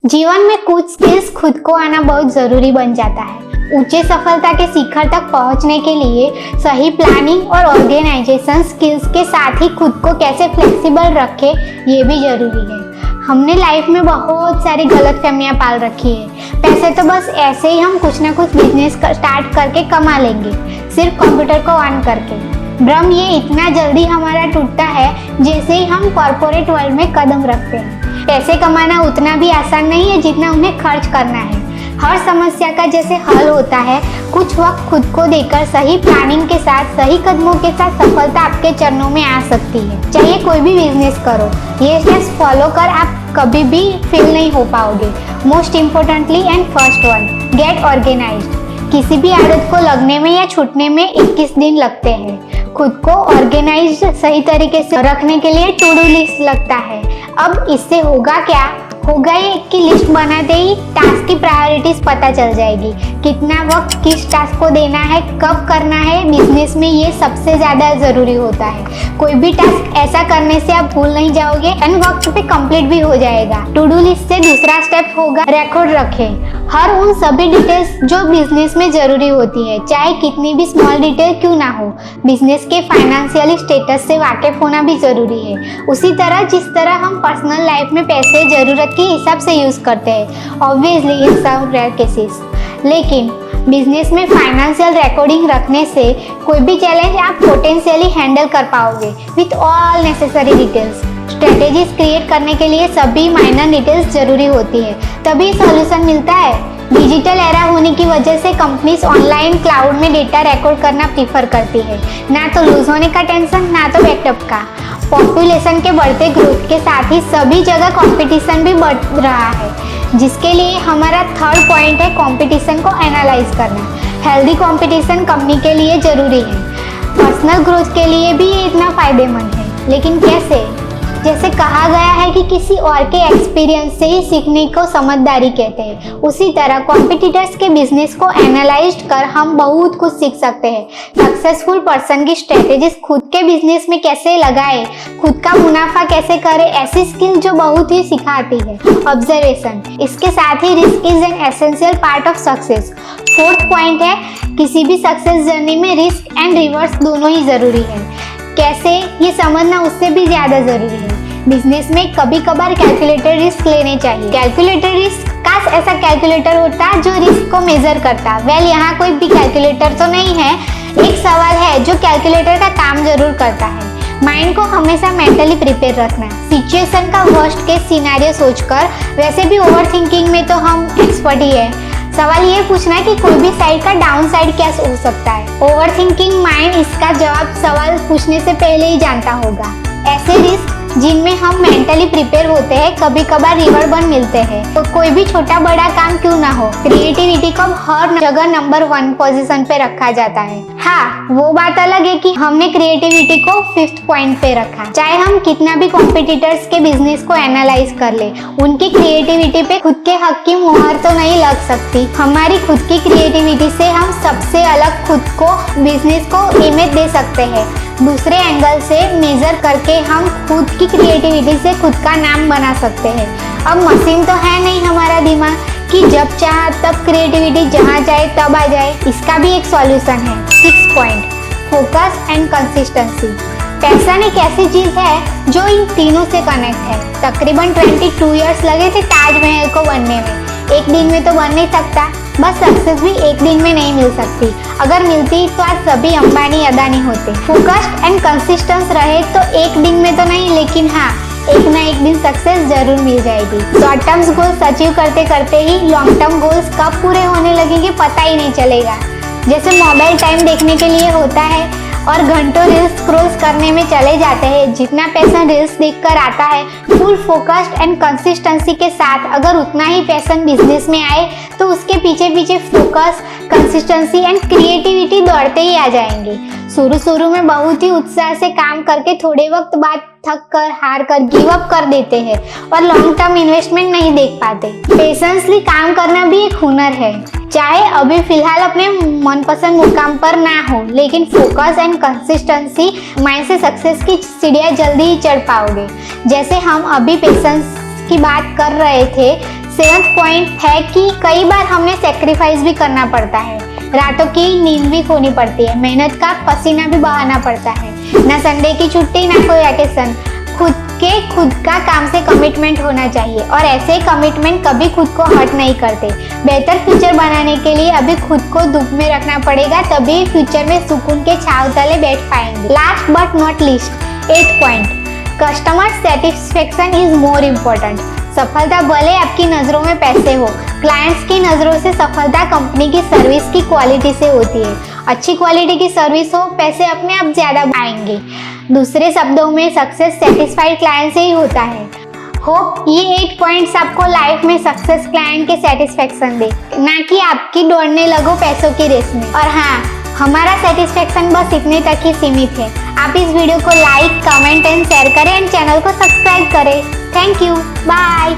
जीवन में कुछ स्किल्स खुद को आना बहुत जरूरी बन जाता है। ऊंचे सफलता के शिखर तक पहुंचने के लिए सही प्लानिंग और ऑर्गेनाइजेशन स्किल्स के साथ ही खुद को कैसे फ्लेक्सिबल रखें ये भी जरूरी है। हमने लाइफ में बहुत सारी गलतफहमियां पाल रखी है। पैसे तो बस ऐसे ही हम कुछ ना कुछ बिजनेस स्टार्ट करके कमा लेंगे, सिर्फ कंप्यूटर को ऑन करके। भ्रम ये इतना जल्दी हमारा टूटता है जैसे ही हम कॉर्पोरेट वर्ल्ड में कदम रखते हैं। पैसे कमाना उतना भी आसान नहीं है जितना उन्हें खर्च करना है। हर समस्या का जैसे हल होता है, कुछ वक्त खुद को देकर सही प्लानिंग के साथ सही कदमों के साथ सफलता आपके चरणों में आ सकती है। चाहे कोई भी बिजनेस करो, ये स्टेप्स फॉलो कर आप कभी भी फेल नहीं हो पाओगे। Most importantly and first one, get organised. किसी भी आदत को लगने में या छूटने में 21 दिन लगते हैं। खुद को ऑर्गेनाइज्ड सही तरीके से रखने के लिए टू डू लिस्ट लगता है। अब इससे होगा क्या? होगा ये कि लिस्ट बनाते ही टास्क की प्रायोरिटीज पता चल जाएगी। कितना वक्त किस टास्क को देना है, कब करना है। बिजनेस में ये सबसे ज्यादा जरूरी होता है। कोई भी टास्क ऐसा करने से आप भूल नहीं जाओगे एंड वक्त पे कंप्लीट भी हो जाएगा। टू डू लिस्ट से दूसरा स्टेप होगा रिकॉर्ड रखें। हर उन सभी डिटेल्स जो बिजनेस में जरूरी होती है, चाहे कितनी भी स्मॉल डिटेल क्यों ना हो। बिजनेस के फाइनेंशियली स्टेटस से वाकिफ होना भी जरूरी है। उसी तरह जिस तरह हम पर्सनल लाइफ में पैसे जरूरत के हिसाब से यूज करते हैं, ऑब्वियसली इन सम रेयर केसेस। लेकिन बिजनेस में फाइनेंशियल रिकॉर्डिंग रखने से कोई भी चैलेंज आप पोटेंशियली हैंडल कर पाओगे with all necessary details. Strategies create करने के लिए सभी माइनर डिटेल्स जरूरी होती है, तभी सॉल्यूशन मिलता है। डिजिटल एरा होने की वजह से कंपनीज ऑनलाइन क्लाउड में डेटा रिकॉर्ड करना प्रीफर करती है। ना तो लूज होने का टेंशन, ना तो बैकअप का। पॉपुलेशन के बढ़ते ग्रोथ के साथ ही सभी जगह कंपटीशन भी बढ़ रहा है, जिसके लिए हमारा थर्ड पॉइंट है कंपटीशन को एनालाइज करना। हेल्दी कंपटीशन कंपनी के लिए जरूरी है। पर्सनल ग्रोथ के लिए भी ये इतना फायदेमंद है, लेकिन कैसे? जैसे कहा गया है कि किसी और के एक्सपीरियंस से ही सीखने को समझदारी कहते हैं, उसी तरह कॉम्पिटिटर्स के बिजनेस को एनालाइज कर हम बहुत कुछ सीख सकते हैं। सक्सेसफुल पर्सन की स्ट्रेटेजीज खुद के बिजनेस में कैसे लगाए, खुद का मुनाफा कैसे करे, ऐसी स्किल जो बहुत ही सिखाती है। ऑब्जर्वेशन, इसके साथ ही risk is an essential part of success. Fourth point है, किसी भी सक्सेस जर्नी में रिस्क एंड रिवर्स दोनों ही जरूरी है। कैसे, ये समझना उससे भी ज्यादा जरूरी है। बिजनेस में कभी कभार कैलकुलेटेड रिस्क लेने चाहिए। कैलकुलेटेड रिस्क, काश ऐसा कैलकुलेटर होता जो रिस्क को मेजर करता। यहाँ कोई भी कैलकुलेटर तो नहीं है। एक सवाल है जो कैलकुलेटर का काम जरूर करता है, माइंड को हमेशा मेंटली प्रिपेयर रखना। सिचुएशन का वर्स्ट केस सिनेरियो सोचकर, वैसे भी ओवर थिंकिंग में तो हम एक्सपर्ट ही है। सवाल ये पूछना कि कोई भी साइड का डाउन साइड क्या हो सकता है। ओवर थिंकिंग माइंड इसका जवाब सवाल पूछने से पहले ही जानता होगा। ऐसे रिस्क जिनमें हम मेंटली प्रिपेयर होते हैं, कभी कभार रिवॉर्ड बन मिलते हैं। तो कोई भी छोटा बड़ा काम क्यों ना हो, क्रिएटिविटी को हर जगह नंबर 1 पोजीशन पे रखा जाता है। हाँ, वो बात अलग है कि हमने क्रिएटिविटी को 5th पॉइंट पे रखा। चाहे हम कितना भी कॉम्पिटिटर्स के बिजनेस को एनालाइज कर ले, उनकी क्रिएटिविटी पे खुद के हक की मुहर तो नहीं लग सकती। हमारी खुद की क्रिएटिविटी से हम सबसे अलग खुद को, बिजनेस को इमेज दे सकते हैं। दूसरे एंगल से मेजर करके हम खुद की क्रिएटिविटी से खुद का नाम बना सकते हैं। अब मशीन तो है नहीं हमारा दिमाग कि जब चाह तब क्रिएटिविटी जहाँ जाए तब आ जाए। इसका भी एक सॉल्यूशन है। 6th point, focus and consistency. Passion एक ऐसी चीज है जो इन तीनों से कनेक्ट है। तकरीबन 22 इयर्स लगे थे ताजमहल को बनने में। एक दिन में तो बन नहीं सकता। बस सक्सेस भी एक दिन में नहीं मिल सकती। अगर मिलती तो आज सभी अंबानी अदानी होते। फोकस्ड एंड कंसिस्टेंस रहे तो एक दिन में तो नहीं, लेकिन हाँ, एक ना एक दिन सक्सेस जरूर मिल जाएगी। शॉर्ट टर्म्स गोल्स अचीव करते करते ही लॉन्ग टर्म गोल्स कब पूरे होने लगेंगे पता ही नहीं चलेगा। जैसे मोबाइल टाइम देखने के लिए होता है और घंटों रील्स स्क्रॉल करने में चले जाते हैं। जितना पैशन रील्स देखकर आता है, फुल फोकस्ड एंड कंसिस्टेंसी के साथ अगर उतना ही पैशन बिजनेस में आए तो उसके पीछे पीछे फोकस, कंसिस्टेंसी एंड क्रिएटिविटी दौड़ते ही आ जाएंगे। शुरू में बहुत ही उत्साह से काम करके थोड़े वक्त बाद थक कर, हार कर, गिव अप कर देते हैं और लॉन्ग टर्म इन्वेस्टमेंट नहीं देख पाते। पेशेंसली काम करना भी एक हुनर है। चाहे अभी फिलहाल अपने मनपसंद मुकाम पर ना हो, लेकिन फोकस एंड कंसिस्टेंसी माइंड से सक्सेस की सीढ़ियां जल्दी ही चढ़ पाओगे। जैसे हम अभी पेशेंस की बात कर रहे थे, 7th पॉइंट है कि कई बार हमें सेक्रीफाइस भी करना पड़ता है। रातों की नींद भी खोनी पड़ती है, मेहनत का पसीना भी बहाना पड़ता है। ना संडे की छुट्टी, ना कोई वैकेशन। खुद का काम से कमिटमेंट होना चाहिए और ऐसे कमिटमेंट कभी खुद को हर्ट नहीं करते। बेहतर फ्यूचर बनाने के लिए अभी खुद को दुख में रखना पड़ेगा, तभी फ्यूचर में सुकून के छांव तले बैठ पाएंगे। Last but not least, 8th point, customer satisfaction is more important. सफलता भले आपकी नज़रों में पैसे हो, क्लाइंट्स की नज़रों से सफलता कंपनी की सर्विस की क्वालिटी से होती है। अच्छी क्वालिटी की सर्विस हो, पैसे अपने आप ज़्यादा आएंगे। दूसरे शब्दों में सक्सेस सेटिस्फाइड क्लाइंट से ही होता है। होप ये 8 पॉइंट्स आपको लाइफ में सक्सेस क्लाइंट के सेटिस्फेक्शन दे, ना कि आपकी दौड़ने लगो पैसों की रेस में। और हाँ, हमारा सेटिस्फेक्शन बस इतने तक ही सीमित है। आप इस वीडियो को लाइक, कमेंट एंड शेयर करें एंड चैनल को सब्सक्राइब करें। Thank you, bye.